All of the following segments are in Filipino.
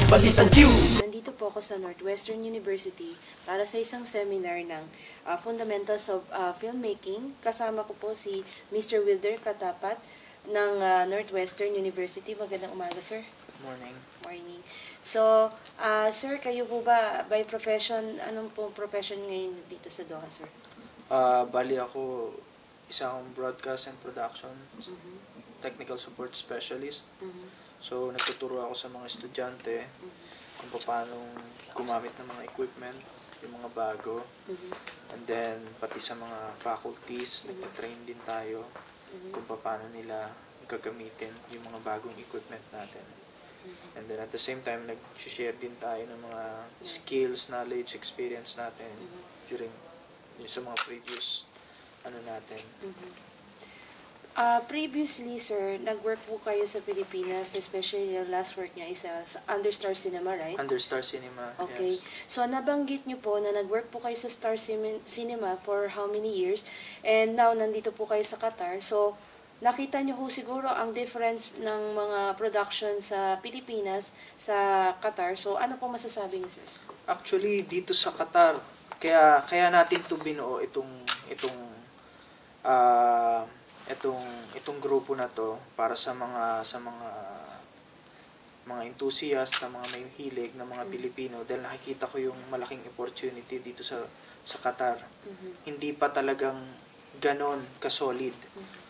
Balitang News. Nandito po ako sa Northwestern University para sa isang seminar ng Fundamentals of Filmmaking. Kasama ko po si Mr. Wilder Katapat ng Northwestern University. Magandang umaga, sir. Morning. Morning. So, sir, kayo po ba by profession, anong po profession ngayon dito sa Doha, sir? Bali ako isang broadcast and production technical support specialist. So, nagtuturo ako sa mga estudyante kung paano gumamit ng mga equipment, yung mga bago. And then, pati sa mga faculties, nagtatrain din tayo kung paano nila gagamitin yung mga bagong equipment natin. And then, at the same time, nag-share din tayo ng mga skills, knowledge, experience natin during sa mga previous natin. Previously, sir, nag-work po kayo sa Pilipinas, especially yung last work niya is sa Understar Cinema, right? Understar Cinema, Okay. yes. So, nabanggit niyo po na nag-work po kayo sa Star Cinema for how many years? And now, nandito po kayo sa Qatar. So, nakita niyo po siguro ang difference ng mga production sa Pilipinas sa Qatar. So, ano po masasabi niyo, sir? Actually, dito sa Qatar, kaya natin to binuo itong grupo na to para sa mga enthusiast, na mga may hilig na mga Pilipino, dahil nakikita ko yung malaking opportunity dito sa Qatar. Hindi pa talagang ganon ka-solid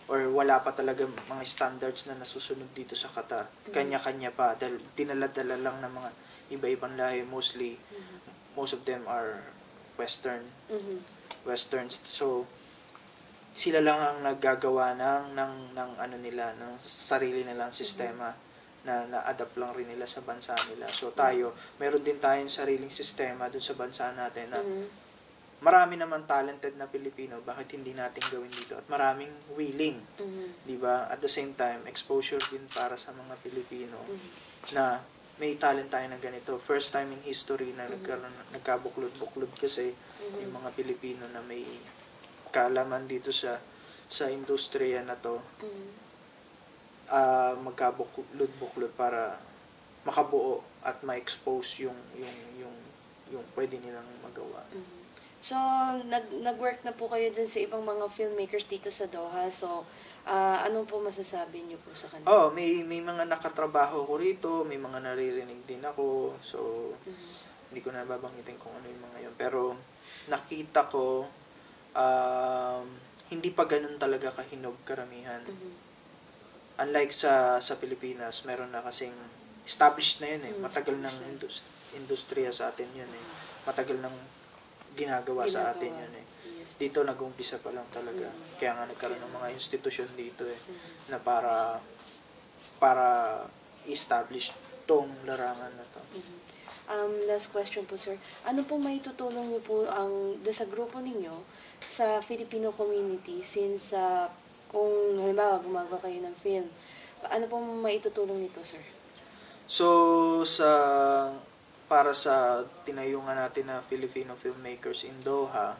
or wala pa talaga mga standards na nasusunod dito sa Qatar. Kanya-kanya pa dahil dinala-dala lang ng mga iba-ibang lahi, most of them are westerns. So sila lang ang naggagawa ng sarili nilang sistema na na-adapt lang rin nila sa bansa nila. So tayo, meron din tayong sariling sistema dun sa bansa natin na marami naman talented na Pilipino, bakit hindi natin gawin dito? At maraming willing, di ba? At the same time, exposure din para sa mga Pilipino na may talent tayo na ganito. First time in history na nagkabuklod-buklod kasi yung mga Pilipino na may kaalaman dito sa industriya na to, magkabuklod-buklod para makabuo at ma-expose yung pwede nilang magawa. So, nag-work na po kayo dun sa ibang mga filmmakers dito sa Doha. So, anong po masasabi niyo po sa kanila? May mga nakatrabaho ko rito, may mga naririnig din ako. So, hindi ko na babanggitin kung ano yung mga yun. Pero, nakita ko, hindi pa ganun talaga kahinog karamihan. Unlike sa Pilipinas, meron na kasing established na yun eh. Matagal ng industriya sa atin yun eh. Matagal ng ginagawa sa atin yun eh. Dito nag-umpisa pa lang talaga. Kaya nga nagkaroon ng mga institusyon dito eh, na para establish tong larangan na to. Last question po, sir. Ano pong maitutulong niyo po sa grupo ninyo sa Filipino community since kung halimbawa gumagawa kayo ng film, ano pong maitutulong nito, sir? So, para sa tinayungan natin na Filipino filmmakers in Doha,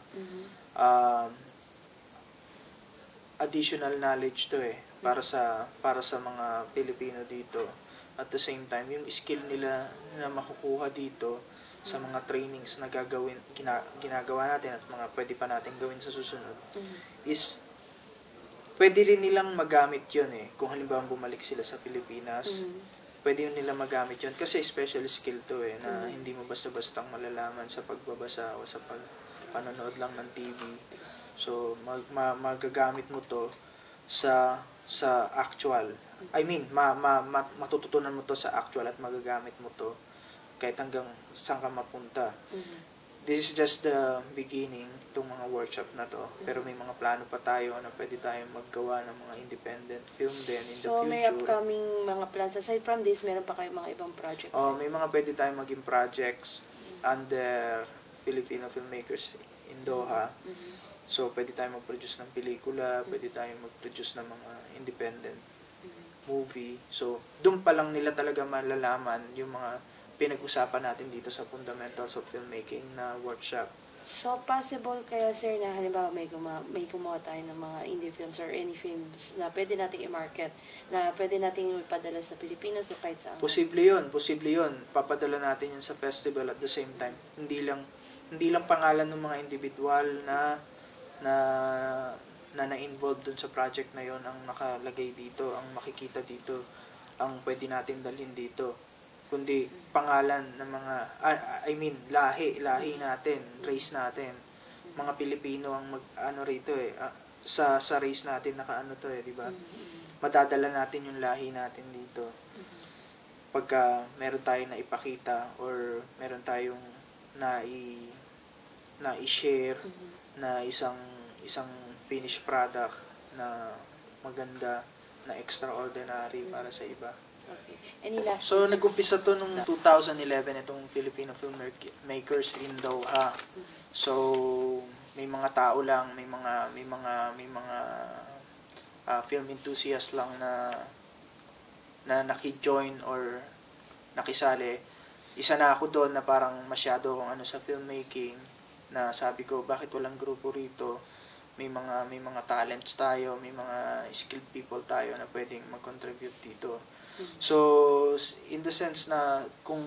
additional knowledge to eh, para sa mga Pilipino dito. At the same time, yung skill nila na makukuha dito sa mga trainings na ginagawa natin at mga pwede pa natin gawin sa susunod, is pwede rin nilang magamit yun eh. Kung halimbawa bumalik sila sa Pilipinas, pwede yun nilang magamit yun. Kasi special skill to eh, na hindi mo basta-bastang malalaman sa pagbabasa o sa panonood lang ng TV. So, magagamit mo to sa actual. I mean, matututunan mo to sa actual at magagamit mo to kahit hanggang saan ka mapunta. This is just the beginning, itong mga workshop na to. Pero may mga plano pa tayo na pwede tayong maggawa ng mga independent film din in the future. So, may upcoming mga plans. Aside from this, meron pa kayong mga ibang projects? May mga pwede tayong maging projects under Filipino filmmakers in Doha. So, pwede tayong mag-produce ng pelikula, pwede tayong mag-produce ng mga independent movie. So, doon pa lang nila talaga malalaman yung mga pinag-usapan natin dito sa Fundamentals of Filmmaking na workshop. So, possible kaya, sir, na halimbawa may gumawa tayo ng mga indie films or any films na pwede nating i-market, na pwede nating ipadala sa Pilipinas o kahit saan? Posible yun. Papadala natin yun sa festival at the same time. Hindi lang pangalan ng mga individual na na-involved dun sa project na yon ang nakalagay dito, ang makikita dito, ang pwede natin dalhin dito, kundi pangalan ng mga lahi natin, race natin. Mga Pilipino ang rito sa race natin nakaano to di ba? Madadala natin yung lahi natin dito. Pagka meron tayong naipakita or meron tayong i-share na isang finished product na maganda, na extraordinary para sa iba. Okay. Any last So, words? nag-umpisa to nung 2011 itong Filipino Filmmakers in Doha. So, may mga tao lang, may mga film enthusiasts lang na naki-join or nakisali. Isa na ako doon na parang masyado kung ano sa filmmaking, na sabi ko, bakit walang grupo rito? May mga talents tayo, may mga skilled people tayo na pwedeng mag-contribute dito. So, in the sense na kung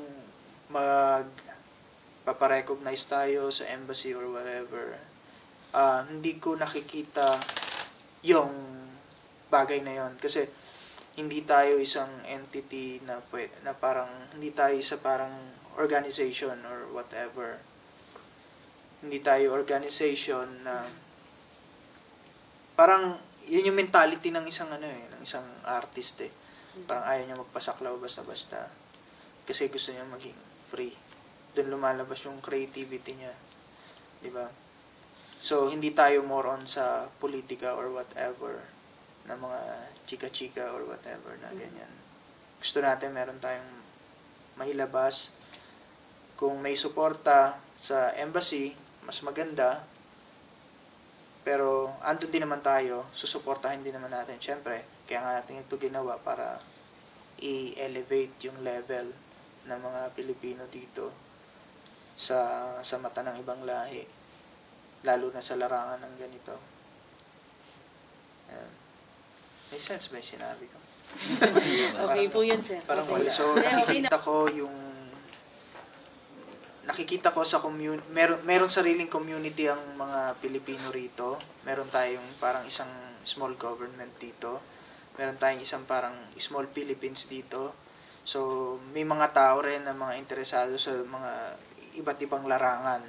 paparecognize tayo sa embassy or whatever, hindi ko nakikita yung bagay na yon, kasi hindi tayo isang entity na parang, hindi tayo isa parang organization or whatever. Hindi tayo organization na parang yun yung mentality ng isang ng isang artist Parang ayaw niya magpasaklaw basta-basta. Kasi gusto niya maging free. Doon lumalabas yung creativity niya. Diba? So, hindi tayo more on sa politika or whatever, na mga chika-chika or whatever na ganyan. Gusto natin meron tayong mailabas. Kung may suporta sa embassy, mas maganda. Pero, andun din naman tayo, susuportahin din naman natin. Siyempre, kaya nga natin ito ginawa para i-elevate yung level ng mga Pilipino dito sa mata ng ibang lahi. Lalo na sa larangan ng ganito. Ayan. May sense ba yung sinabi ko? Okay po yun, sir. Parang Okay. wala. So, nakikita ko sa meron sariling community ang mga Pilipino rito. Meron tayong parang isang small government dito. Meron tayong isang parang small Philippines dito. So, may mga tao rin na mga interesado sa mga iba't ibang larangan.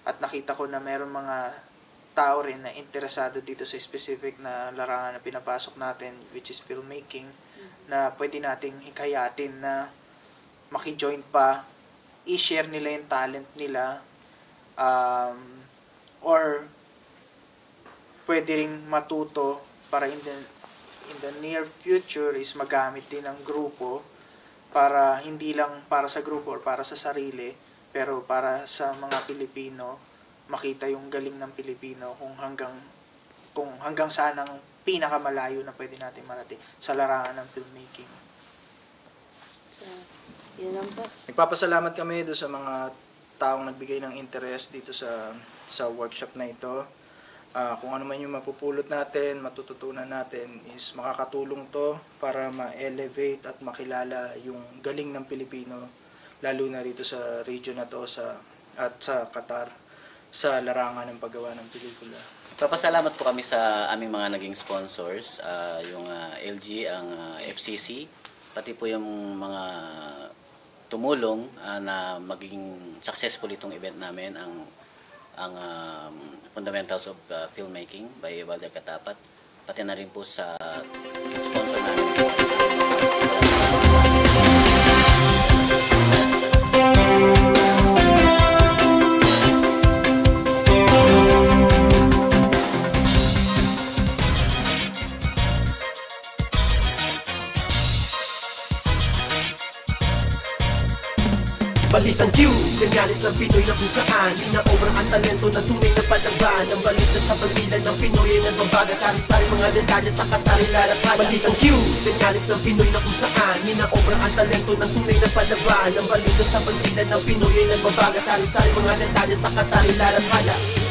At nakita ko na meron mga tao rin na interesado dito sa specific na larangan na pinapasok natin, which is filmmaking, na pwede nating hikayatin na maki-join pa, i-share nila yung talent nila, or pwede ring matuto para in the near future is magamit din ng grupo para hindi lang para sa grupo or para sa sarili, pero para sa mga Pilipino makita yung galing ng Pilipino kung hanggang saan ang pinakamalayo na pwede natin marating sa larangan ng filmmaking. So, yun lang po. Nagpapasalamat kami doon sa mga taong nagbigay ng interest dito sa workshop na ito. Kung ano man yung mapupulot natin, matututunan natin is makakatulong to para ma-elevate at makilala yung galing ng Pilipino, lalo na rito sa region na to at sa Qatar, sa larangan ng paggawa ng pelikula. Papasalamat po kami sa aming mga naging sponsors, yung LG, ang FCC, pati po yung mga tumulong na maging successful itong event namin, ang Fundamentals of Filmmaking by Walter Katapat, pati na rin po sa sponsor namin. Balitang Q, senyalis ng Pinoy na kung saan di na obrang ang talento na tunay na palaban. Ang balita sa pagbilan ng Pinoy ay nagbabaga. Sari-sari mga detalye sa Qatar ilalakad. Balitang Q, senyalis ng Pinoy na kung saan di Di na obra ang talento ng tunay na palaban. Ang balita sa pagkita ng Pinoy ay nagbabaga. Sari-sari mga detalye sa Qatar, ilalathala.